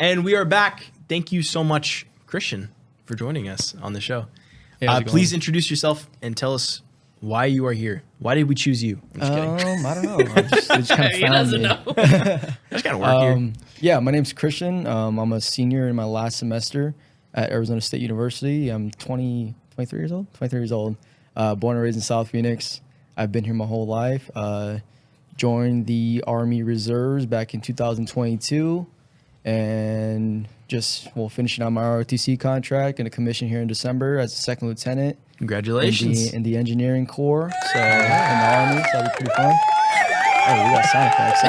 And we are back. Thank you so much, Christian, for joining us on the show. Hey, Please introduce yourself and tell us why you are here. Why did we choose you? I'm just kidding. I don't know. They just kind of He found doesn't me. know. I just got to work here. Yeah, my name's Christian. I'm a senior in my last semester at Arizona State University. I'm 23 years old. 23 years old. Born and raised in South Phoenix. I've been here my whole life. Joined the Army Reserves back in 2022, and just finishing out my ROTC contract and a commission here in December as a second lieutenant. Congratulations. In the engineering corps, so in the Army, so that'll be pretty fun. Oh, we got sound effects.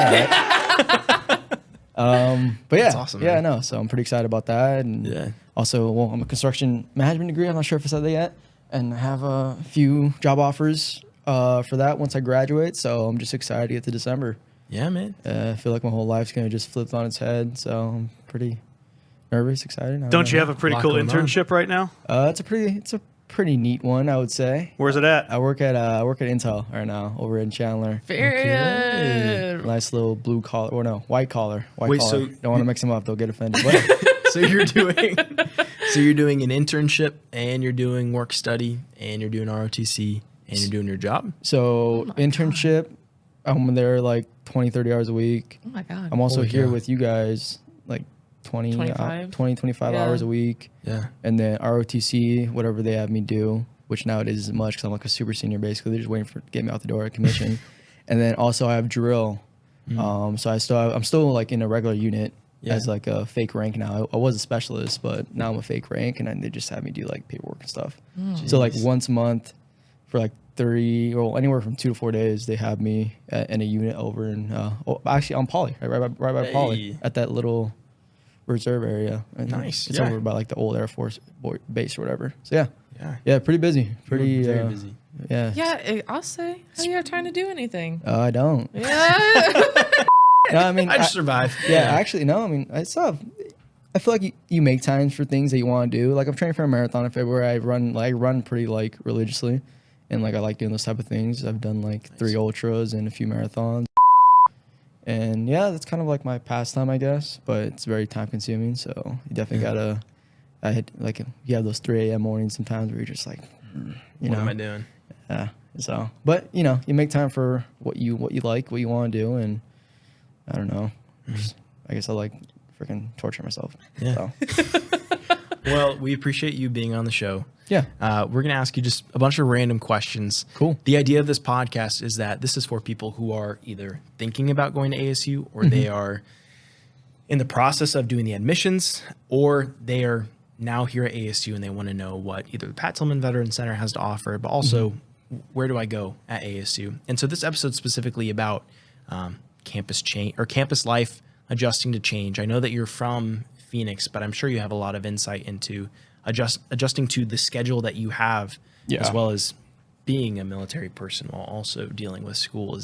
All right. But yeah, That's awesome, yeah, man. no. So I'm pretty excited about that, and Yeah. also, I'm a construction management degree. I'm not sure if I said that yet, and I have a few job offers for that once I graduate. So I'm just excited to get to December. Yeah, man. I feel like my whole life's gonna just flip on its head, so I'm pretty nervous, excited. I Don't you know. have a pretty Lot cool going on. internship right now? It's a pretty neat one, I would say. Where's it at? I work at Intel right now over in Chandler. Very good. Nice little blue collar, or no, white collar. Wait, collar. so Don't want to mix them up; they'll get offended. But So you're doing an internship, and you're doing work study, and you're doing ROTC, and you're doing your job. so internship, I'm there like 20, 30 hours a week. Oh my God. I'm also Holy here cow. with you guys like 20, 25? 25 Yeah. hours a week. Yeah. And then ROTC, whatever they have me do, which nowadays isn't much because I'm like a super senior basically. They're just waiting to get me out the door at commission. And then also I have drill. So I'm still like in a regular unit Yeah. as like a fake rank now. I was a specialist, but now I'm a fake rank, and then they just have me do like paperwork and stuff. So like Jeez. once a month for like 30 or anywhere from 2 to 4 days, they have me in a unit over in actually on Poly, right by Poly, Hey. at that little reserve area. And Nice, It's yeah. over by like the old Air Force base or whatever. So yeah, Yeah. pretty busy. Pretty You're very busy. Yeah. Yeah, I'll say. How do you have time to do anything? I don't. Yeah. No, I mean, I just survive. yeah, actually, no. I mean, I still I feel like you make times for things that you want to do. Like I'm training for a marathon in February. I run pretty like religiously, and like I like doing those type of things. I've done like 3 ultras and a few marathons, and yeah, that's kind of like my pastime, I guess. But it's very time consuming, so you definitely gotta. I had like you have those 3 a.m. mornings sometimes where you're just like, you What know, am I doing? yeah. So, but you know, you make time for what you like, what you want to do, and I don't know. I guess I like freaking torture myself. Yeah. So, Well, we appreciate you being on the show. yeah. We're going to ask you just a bunch of random questions. Cool. The idea of this podcast is that this is for people who are either thinking about going to ASU, or they are in the process of doing the admissions, or they are now here at ASU and they want to know what either the Pat Tillman Veteran Center has to offer, but also where do I go at ASU? And so this episode is specifically about campus change or campus life, adjusting to change. I know that you're from Phoenix, but I'm sure you have a lot of insight into adjusting to the schedule that you have, Yeah. as well as being a military person while also dealing with school.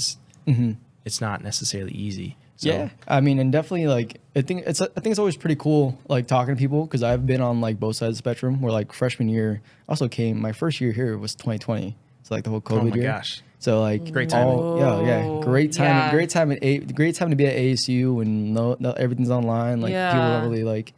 It's not necessarily easy. So, Yeah, I mean, and definitely like I think it's always pretty cool like talking to people because I've been on like both sides of the spectrum. Where like freshman year, also my first year here was 2020. So like the whole COVID oh my year. gosh. So like Great timing. Great time, Yeah. great time to be at ASU when no everything's online. Like people Yeah. don't really like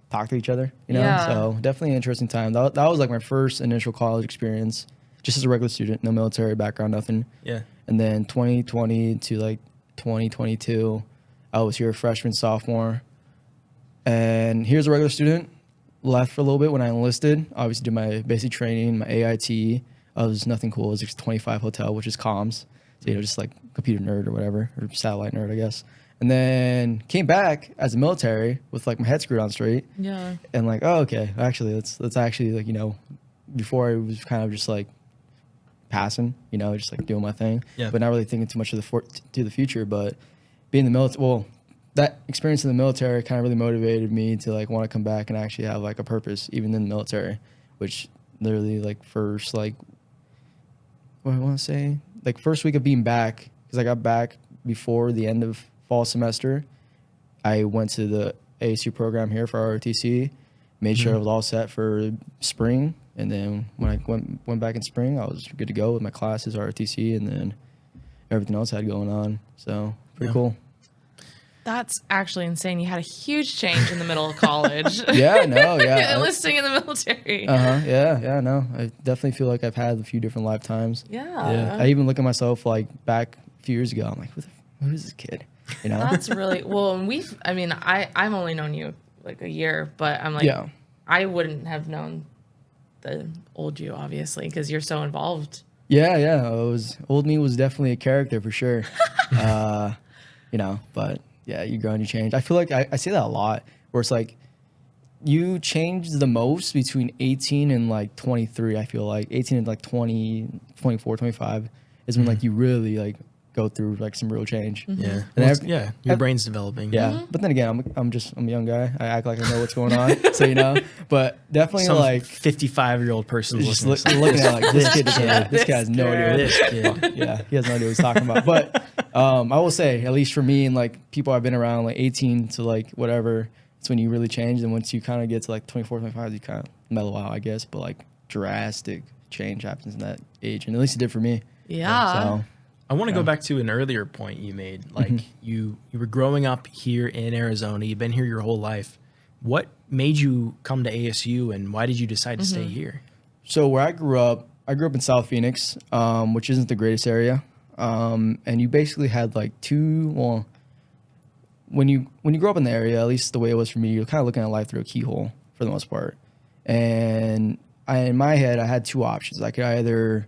talk to each other, you know. Yeah. So definitely an interesting time. That was like my first initial college experience, just as a regular student, no military background, nothing. Yeah. And then 2020 to like 2022, I was here freshman, sophomore. And here's a regular student. Left for a little bit when I enlisted. Obviously did my basic training, my AIT. I was nothing cool. It was just 25 hotel, which is comms. So, just like computer nerd or whatever, or satellite nerd, I guess. And then came back as a military with like my head screwed on straight. Yeah. And like, oh, okay, actually, that's actually like, before I was kind of just like passing, just like doing my thing, Yeah. but not really thinking too much of the future. But being in the military, that experience in the military kind of really motivated me to like want to come back and actually have like a purpose, even in the military, which literally like first, like, what I want to say, like first week of being back, because I got back before the end of fall semester, I went to the ASU program here for ROTC, made sure I was all set for spring. And then when I went back in spring, I was good to go with my classes, ROTC, and then everything else I had going on. So pretty Yeah. cool. That's actually insane. You had a huge change in the middle of college. Yeah, no, yeah. Enlisting in the military. Yeah, no. I definitely feel like I've had a few different lifetimes. Yeah. I even look at myself like back a few years ago. I'm like, who is this kid? You know? That's really well. And I've only known you like a year, but I'm like, Yeah. I wouldn't have known the old you, obviously, because you're so involved. Yeah. Old me was definitely a character for sure. You know, but yeah, you grow and you change. I feel like I say that a lot, where it's like you change the most between 18 and like 23. I feel like 18 and like 20, 24, 25 is when like you really like go through like some real change. Yeah. And Well, yeah. Your brain's developing. Yeah, but then again, I'm a young guy. I act like I know what's going on, so you know. But definitely Some like 55-year-old person just looking at looking at like this kid doesn't know. This guy has no idea. this kid. Yeah, he has no idea what he's talking about. But I will say, at least for me and like people I've been around, like 18 to like whatever, it's when you really change. And once you kind of get to like 24, 25, you kind of mellow out, I guess. But like drastic change happens in that age, and at least it did for me. Yeah. So I want to go back to an earlier point you made. Like you were growing up here in Arizona. You've been here your whole life. What made you come to ASU, and why did you decide to stay here? So where I grew up in South Phoenix, which isn't the greatest area. And you basically had like when you grow up in the area, at least the way it was for me, you're kind of looking at life through a keyhole for the most part. And in my head, I had two options. I could either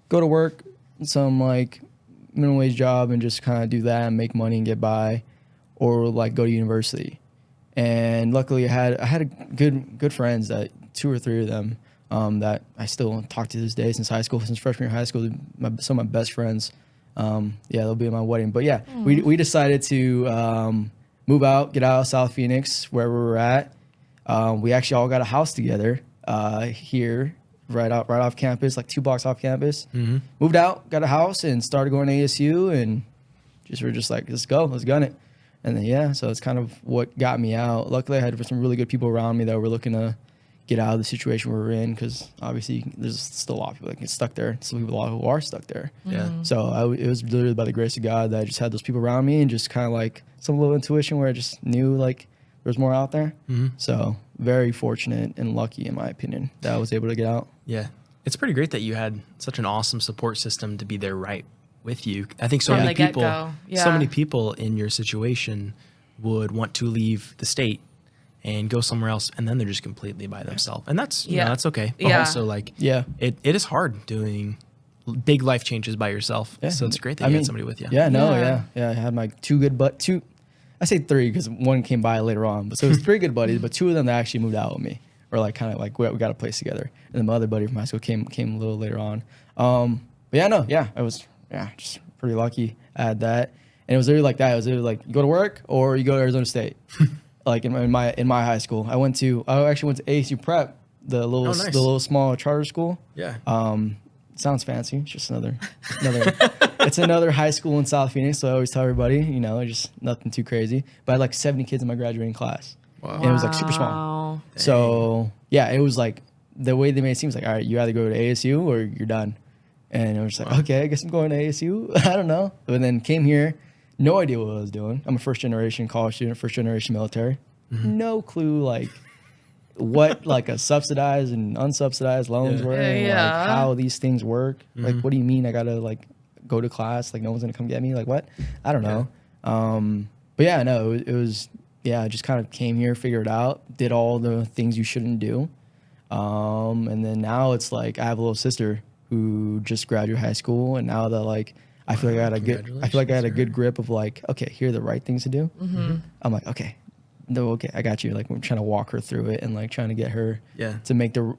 go to work, some like minimum wage job, and just kind of do that and make money and get by, or like go to university. And luckily, I had good friends, that 2 or 3 of them that I still talk to this day since high school, since freshman year of high school. Some of my best friends. Yeah, they'll be at my wedding. But yeah, we decided to move out, get out of South Phoenix, where we were at. We actually all got a house together here, right off campus, like 2 blocks off campus. Moved out, got a house, and started going to ASU, and we're just like, let's gun it. And then yeah, so it's kind of what got me out. Luckily, I had some really good people around me that were looking to get out of the situation we were in, because obviously there's still a lot of people that get stuck there. Some people, a lot who are stuck there. Yeah. So it was literally by the grace of God that I just had those people around me, and just kind of like some little intuition where I just knew like there was more out there. So very fortunate and lucky, in my opinion, that I was able to get out. Yeah. It's pretty great that you had such an awesome support system to be there right with you. I think so From many the people, get-go. Yeah. so many people in your situation would want to leave the state and go somewhere else, and then they're just completely by themselves. And that's, you know, Yeah. that's okay. But Yeah. also like, Yeah. it is hard doing big life changes by yourself. Yeah. So it's great that you had somebody with you. Yeah, no, Yeah. yeah. I had my two, I say 3 because one came by later on, but so it was 3 good buddies, but 2 of them that actually moved out with me, or like kind of like we got a place together. And then my other buddy from high school came a little later on. But yeah, no, yeah, I was just pretty lucky I had that. And it was literally like that. It was literally like, you go to work or you go to Arizona State. Like in my high school, I actually went to ASU Prep, the little small charter school. Yeah. Sounds fancy. It's just another it's another high school in South Phoenix. So I always tell everybody, you know, just nothing too crazy. But I had like 70 kids in my graduating class. Wow. And it was like super small. Wow. So yeah, it was like the way they made it seem was like, all right, you either go to ASU or you're done. And I was just like, okay, I guess I'm going to ASU. I don't know. But then came here, no idea what I was doing. I'm a first generation college student, first generation military. No clue like what like a subsidized and unsubsidized loans were, and like how these things work. Like, what do you mean I gotta like go to class? Like no one's gonna come get me? Like what? I don't know. But yeah, no, it was I just kind of came here, figured it out, did all the things you shouldn't do. And then now it's like I have a little sister who just graduated high school, and now that like I feel like I had a good grip of like, okay, here are the right things to do. I'm like, okay, I got you. Like we're trying to walk her through it and like trying to get her to make the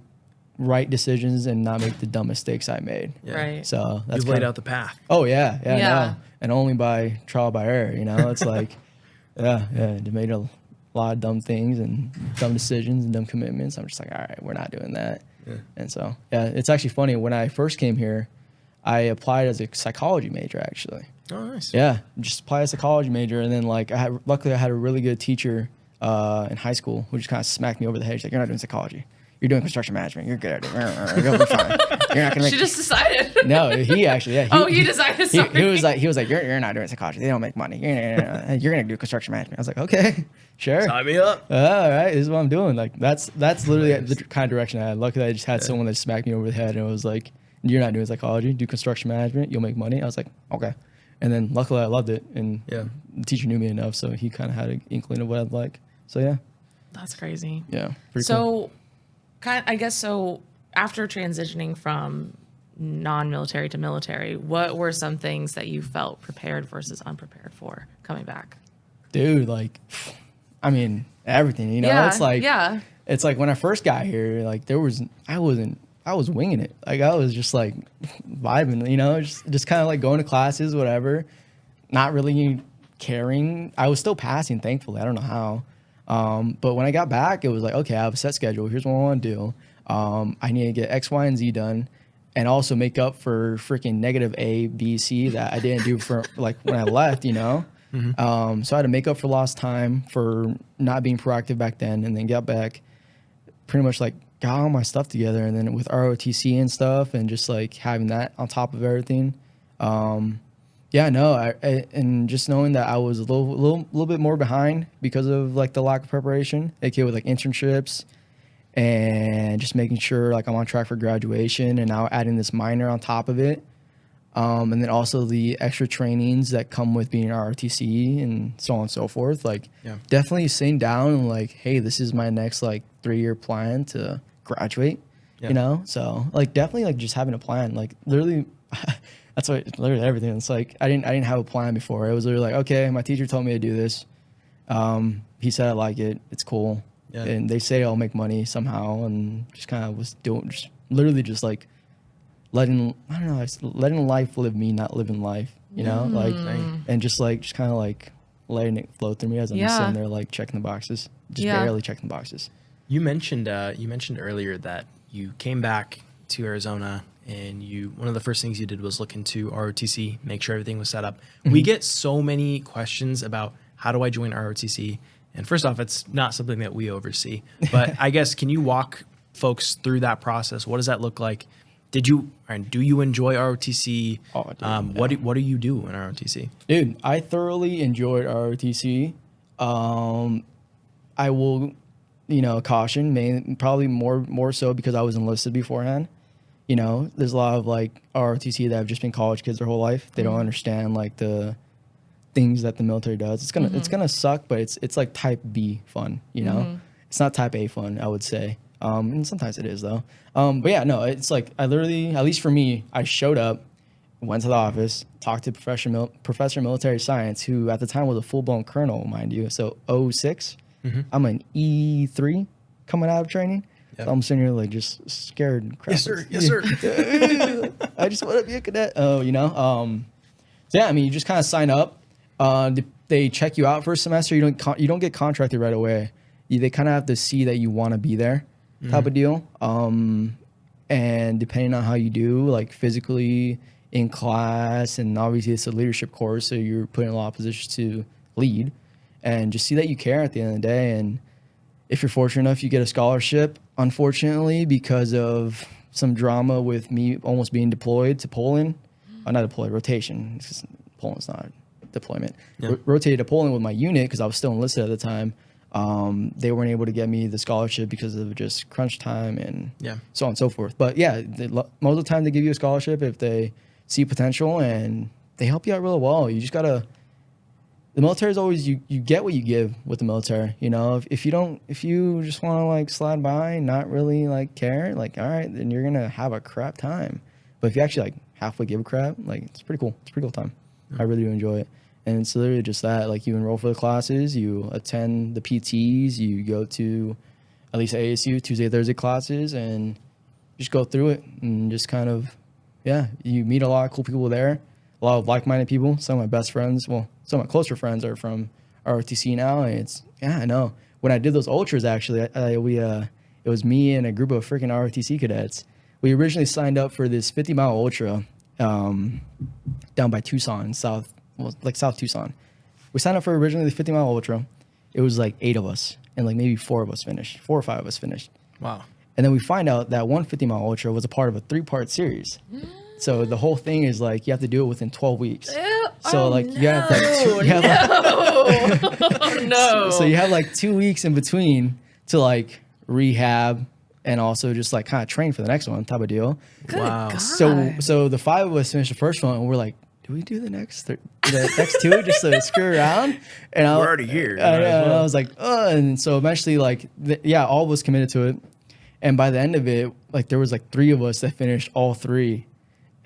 right decisions and not make the dumb mistakes I made. Yeah. Right. So that's You've laid out the path. Oh yeah. Yeah. No. And only by trial by error, you know. It's like, they made a lot of dumb things and dumb decisions and dumb commitments. I'm just like, all right, we're not doing that. Yeah. And so, it's actually funny. When I first came here, I applied as a psychology major, actually. Oh, nice. Yeah, just applied as a psychology major, and then like luckily I had a really good teacher in high school who just kind of smacked me over the head. She's like, "You're not doing psychology. you're doing construction management. You're good at it. You'll be fine. You're not gonna make. She just decided. No, he actually. Yeah. Oh, you decided. He Sorry. was like, you're not doing psychology. They don't make money. You're gonna do construction management. I was like, okay, sure. Sign me up. All right, this is what I'm doing. Like that's literally the kind of direction I had. Luckily, I just had someone that smacked me over the head and it was like, "You're not doing psychology. Do construction management. You'll make money." I was like, "Okay." And then luckily, I loved it, and Yeah. the teacher knew me enough, so he kind of had an inkling of what I'd like. So yeah, That's crazy. yeah. Pretty So, cool. I guess so. After transitioning from non-military to military, what were some things that you felt prepared versus unprepared for coming back? Dude, like, I mean, everything. You know, it's like yeah. It's like when I first got here, like I was winging it. Like I was just like vibing, you know, just kind of like going to classes, whatever, not really caring. I was still passing, thankfully. I don't know how. But when I got back, it was like, okay, I have a set schedule. Here's what I want to do. I need to get X, Y, and Z done, and also make up for freaking negative A, B, C that I didn't do for like when I left, you know? So I had to make up for lost time for not being proactive back then, and then got back, pretty much like got all my stuff together, and then with ROTC and stuff, and just like having that on top of everything. Yeah, no, and just knowing that I was a little bit more behind because of like the lack of preparation, aka with like internships, and just making sure like I'm on track for graduation, and now adding this minor on top of it. And then also the extra trainings that come with being an ROTC and so on and so forth. Like, Yeah. definitely sitting down and like, hey, this is my next like 3-year plan to graduate. Yeah. You know, so like definitely like just having a plan. Like literally, that's what literally everything. It's like I didn't have a plan before. It was literally like, okay, my teacher told me to do this. He said I like it. It's cool. Yeah. And they say I'll make money somehow, and just kind of was doing just literally just like letting life live me, not living life, you know, like, and just kind of like letting it flow through me as I'm just sitting there, like checking the boxes, just barely checking the boxes. You mentioned earlier that you came back to Arizona and one of the first things you did was look into ROTC, make sure everything was set up. We get so many questions about how do I join ROTC? And first off, it's not something that we oversee, but I guess, can you walk folks through that process? What does that look like? Do you enjoy ROTC? Oh, dude, What do you do in ROTC? Dude, I thoroughly enjoyed ROTC. I will, caution, probably more so because I was enlisted beforehand. You know, there's a lot of like ROTC that have just been college kids their whole life. They don't understand like the things that the military does. It's gonna suck, but it's like type B fun. You know, it's not type A fun, I would say. And sometimes it is though. But yeah, no, it's like I literally, at least for me, I showed up, went to the office, talked to Professor of Military Science, who at the time was a full-blown colonel, mind you. So 06, I'm an E3 coming out of training. Yep. So I'm sitting here like just scared. Crap. Yes, sir. Yes, sir. I just want to be a cadet. So yeah, I mean, you just kind of sign up. They check you out for a semester. You don't get contracted right away. They kind of have to see that you want to be there, type of deal. And depending on how you do, like physically in class, and obviously it's a leadership course, so you're put in a lot of positions to lead, and just see that you care at the end of the day. And if you're fortunate enough, you get a scholarship. Unfortunately, because of some drama with me almost being deployed to Poland, not deployed, rotation. Poland's not deployment. Yeah. Rotated to Poland with my unit because I was still enlisted at the time. They weren't able to get me the scholarship because of just crunch time and so on and so forth. But yeah, most of the time they give you a scholarship if they see potential, and they help you out really well. You just gotta. The military is always you get what you give with the military. You know, if you just want to like slide by, not really like care, like all right, then you're gonna have a crap time. But if you actually like halfway give a crap, like it's pretty cool. It's a pretty cool time. I really do enjoy it. And it's literally just that, like you enroll for the classes, you attend the PTs, you go to at least ASU Tuesday, Thursday classes, and just go through it and just kind of, you meet a lot of cool people there, a lot of like-minded people. Some of my best friends, well, some of my closer friends are from ROTC now, and I know. When I did those ultras, actually, it was me and a group of freaking ROTC cadets. We originally signed up for this 50-mile ultra down by Tucson, South Tucson. We signed up for originally the 50-mile ultra. It was like 8 of us, and like maybe 4 or 5 of us finished. Wow. And then we find out that 150 mile ultra was a part of a 3-part series. So the whole thing is like you have to do it within 12 weeks. So like you have no. so you have like 2 weeks in between to like rehab and also just like kind of train for the next one type of deal. Wow. God. So the 5 of us finished the first one and we're like, do we do the next 2 just to screw around? And We're already here. And I was like, and so eventually like all of us committed to it. And by the end of it, like there was like 3 of us that finished all 3.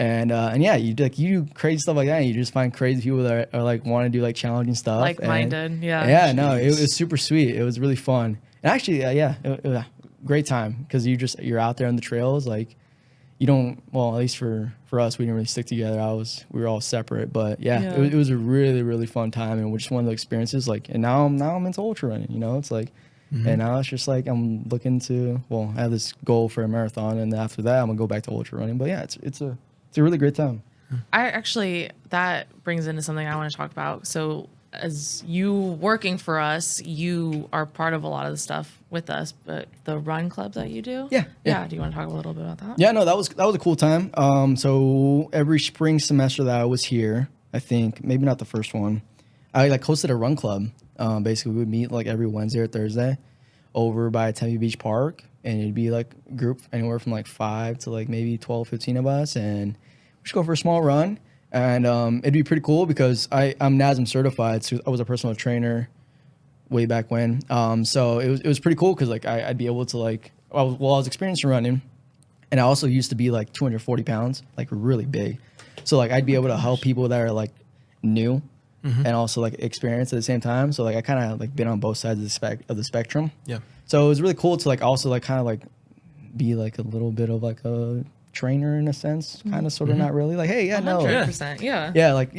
And yeah, you do crazy stuff like that. And you just find crazy people that are like want to do like challenging stuff. Like-minded, yeah. Yeah, no, it was super sweet. It was really fun. And actually, it was a great time because you're out there on the trails. Like you don't, well, at least for us, we didn't really stick together. We were all separate, but yeah. It was a really, really fun time. And just one of the experiences like, and now I'm into ultra running, you know, it's like, and now it's just like, I'm looking to, well, I have this goal for a marathon and after that I'm gonna go back to ultra running, but yeah, it's a really great time. That brings into something I want to talk about. So as you working for us, you are part of a lot of the stuff with us, but the run club that you do? Yeah. Do you want to talk a little bit about that? Yeah, no, that was a cool time. So every spring semester that I was here, I think maybe not the first one, I like hosted a run club. Basically we would meet like every Wednesday or Thursday over by Tempe Beach Park, and it'd be like a group anywhere from like 5 to like maybe 12, 15 of us, and we just go for a small run. And it'd be pretty cool because I'm NASM certified, so I was a personal trainer way back when. So it was pretty cool because like I'd be able to like, I was experienced in running, and I also used to be like 240 pounds, like really big. So like I'd be able to help people that are like new and also like experienced at the same time. So like I kind of like been on both sides of the spectrum. Yeah. So it was really cool to like also like kind of like be like a little bit of like a trainer in a sense, kind of sort of not really like, hey, yeah, no, 100%. Yeah. yeah, like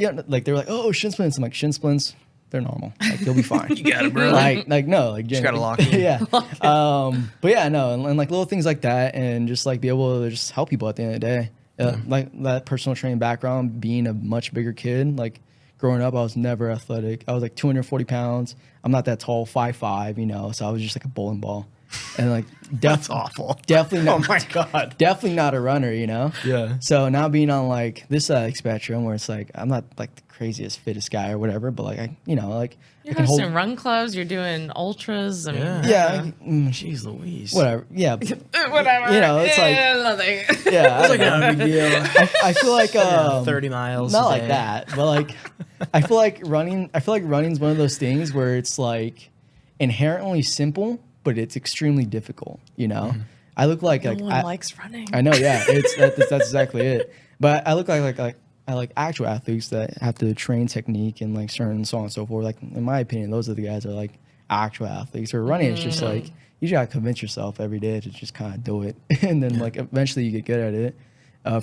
they were like, oh, shin splints. I'm like, shin splints, they're normal. Like you'll be fine. You got it, bro. like no, like Just gotta lock in. yeah. But yeah, no, and like little things like that, and just like be able to just help people at the end of the day. Like that personal training background, being a much bigger kid, like growing up, I was never athletic. I was like 240 pounds. I'm not that tall, 5'5", you know, so I was just like a bowling ball. And like That's awful. definitely not, Oh my God. definitely not a runner, you know? Yeah. So now being on like this spectrum where it's like, I'm not like the craziest, fittest guy or whatever, but like, I You're can hold, hosting run clubs. You're doing ultras. I mean, yeah, Jeez Louise. whatever. Yeah. whatever. You know, it's like, nothing. yeah. It's like not a big deal. I feel like, 30 miles. not a like day. that, but like, I feel like running's one of those things where it's like inherently simple, but it's extremely difficult, you know? I look like, No like, one likes running. I know, yeah, that's exactly it. But I look like I like actual athletes that have to train technique and like certain so on and so forth. Like in my opinion, those are the guys that are like actual athletes. Or running, it's just like you just gotta convince yourself every day to just kind of do it, and then like eventually you get good at it.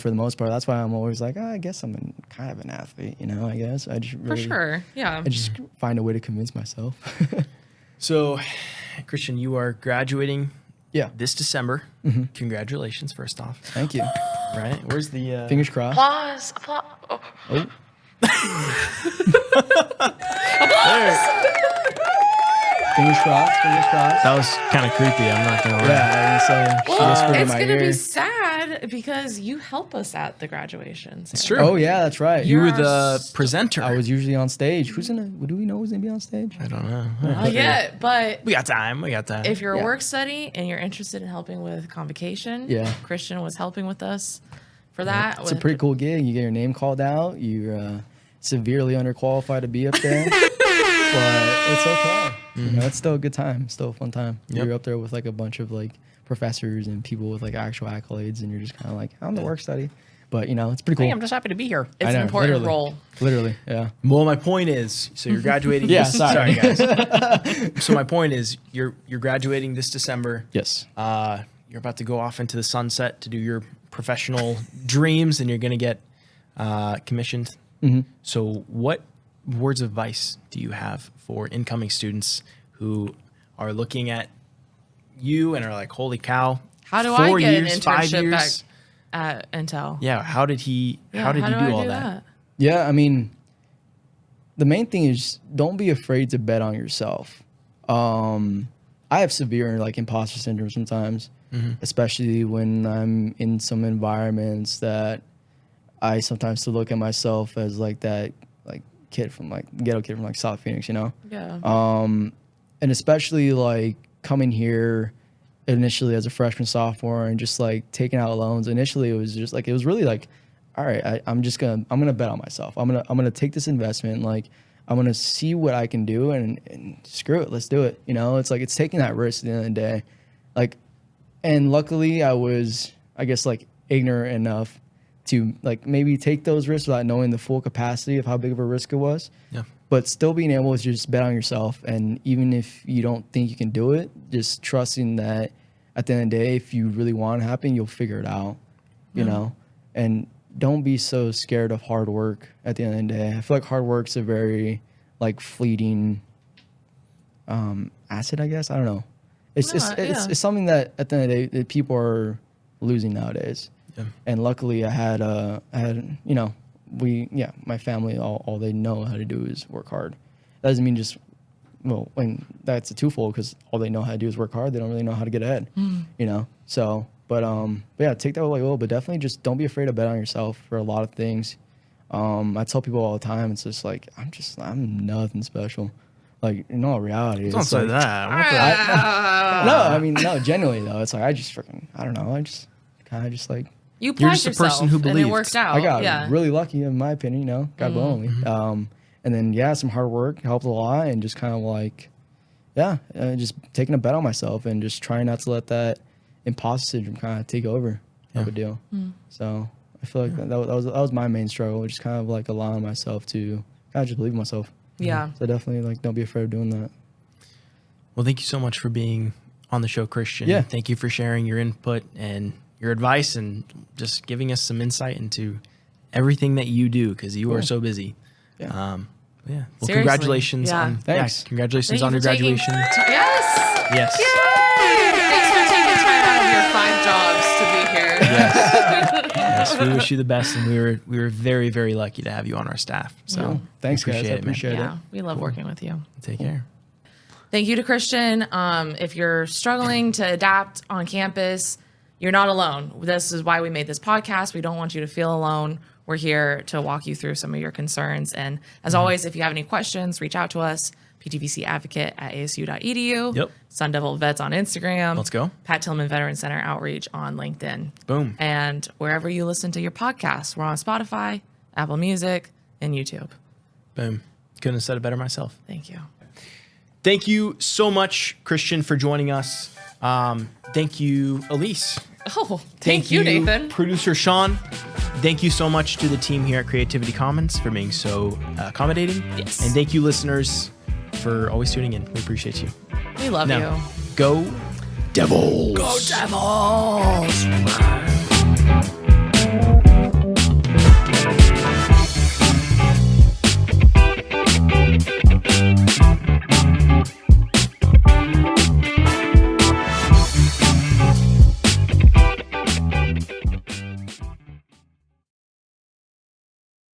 For the most part, that's why I'm always like, I guess I'm kind of an athlete, you know. I guess I just For really, sure. Yeah. I just find a way to convince myself. So, Christian, you are graduating Yeah, this December. Congratulations, first off. thank you. Right? Where's the Fingers crossed. Applause. Applause. Oh. Fingers crossed. Fingers crossed. That was kind of creepy. I'm not gonna lie. Yeah, so she Well, whispered in it's my going to ear. be sad because you help us at the graduations. It's true. Oh yeah, that's right. You were You're the presenter. I was usually on stage. Do we know who's gonna be on stage? I don't know. Not yet, but We got time. We got time. if you're a Yeah. work study and you're interested in helping with convocation, Yeah. Christian was helping with us for that. It's a pretty cool gig. You get your name called out. You're severely underqualified to be up there, but it's okay. You know, it's still a good time. Still a fun time. Yep. You're up there with like a bunch of like professors and people with like actual accolades, and you're just kind of like, I'm the work study. But you know, it's pretty cool. Hey, I'm just happy to be here. It's I an know, important literally. role. Literally, yeah. Well, my point is, so you're graduating. Yeah, this, sorry. guys. So my point is, you're graduating this December. Yes. You're about to go off into the sunset to do your professional dreams, and you're going to get commissioned. So, what words of advice do you have for incoming students who are looking at you and are like, "Holy cow! How do 4 I get years, an 5 internship back years? at Intel? Yeah, how did he? Yeah, how did he do all that? Yeah, I mean, the main thing is don't be afraid to bet on yourself. I have severe like imposter syndrome sometimes, especially when I'm in some environments that I sometimes still look at myself as like that like kid from like ghetto kid from like South Phoenix, you know? Yeah. And especially like coming here initially as a freshman, sophomore, and just like taking out loans. Initially, it was just like, it was really like, all right, I'm gonna bet on myself. I'm gonna take this investment. Like, I'm gonna see what I can do, and screw it, let's do it. You know, it's like it's taking that risk at the end of the day. Like, and luckily, I was, I guess, like ignorant enough to like maybe take those risks without knowing the full capacity of how big of a risk it was. Yeah. But still being able to just bet on yourself, and even if you don't think you can do it, just trusting that at the end of the day, if you really want it to happen, you'll figure it out. You know, and don't be so scared of hard work at the end of the day. I feel like hard work's a very like fleeting asset, I guess. I don't know. It's something that at the end of the day that people are losing nowadays. Yeah. And luckily I had you know, my family, all they know how to do is work hard. That doesn't mean just, well, when that's a twofold, because all they know how to do is work hard. They don't really know how to get ahead, you know? So, but yeah, take that like a little, but definitely just don't be afraid to bet on yourself for a lot of things. I tell people all the time, it's just like, I'm nothing special. Like, in all reality, Don't it's say like, that. no, I mean, no, genuinely though, it's like, I just freaking, I don't know. I just kind of just like, You You're pledged just a yourself, person who and it believed. worked out. I got yeah. really lucky, in my opinion, you know, God bless me. And then, yeah, some hard work helped a lot, and just kind of like, yeah, just taking a bet on myself and just trying not to let that imposter syndrome kind of take over type of deal. So I feel like that was my main struggle, just kind of like allowing myself to kind of just believe in myself. Yeah. So definitely, like, don't be afraid of doing that. Well, thank you so much for being on the show, Christian. Yeah. Thank you for sharing your input and your advice and just giving us some insight into everything that you do, because you are so busy. Yeah. Yeah. Well, Seriously. Congratulations Yeah. on Thanks. congratulations Thank on you your for taking- graduation. Yes. Yes. Thanks for taking time out of your 5 jobs to be here. Yes. Yes. We wish you the best, and we were very, very lucky to have you on our staff. So Cool. Thanks, guys. I man. appreciate it. Yeah, we love working with you. Take care. Thank you to Christian. If you're struggling to adapt on campus, you're not alone. This is why we made this podcast. We don't want you to feel alone. We're here to walk you through some of your concerns. And as always, if you have any questions, reach out to us. ptvcadvocate@asu.edu. Yep. Sun Devil Vets on Instagram. Let's go. Pat Tillman Veteran Center Outreach on LinkedIn. Boom. And wherever you listen to your podcasts, we're on Spotify, Apple Music, and YouTube. Boom. Couldn't have said it better myself. Thank you. Thank you so much, Christian, for joining us. Thank you, Elise. Oh, thank you, Nathan. Producer Sean. Thank you so much to the team here at Creativity Commons for being so accommodating. Yes. And thank you, listeners, for always tuning in. We appreciate you. We love Now, you. go Devils. Go Devils!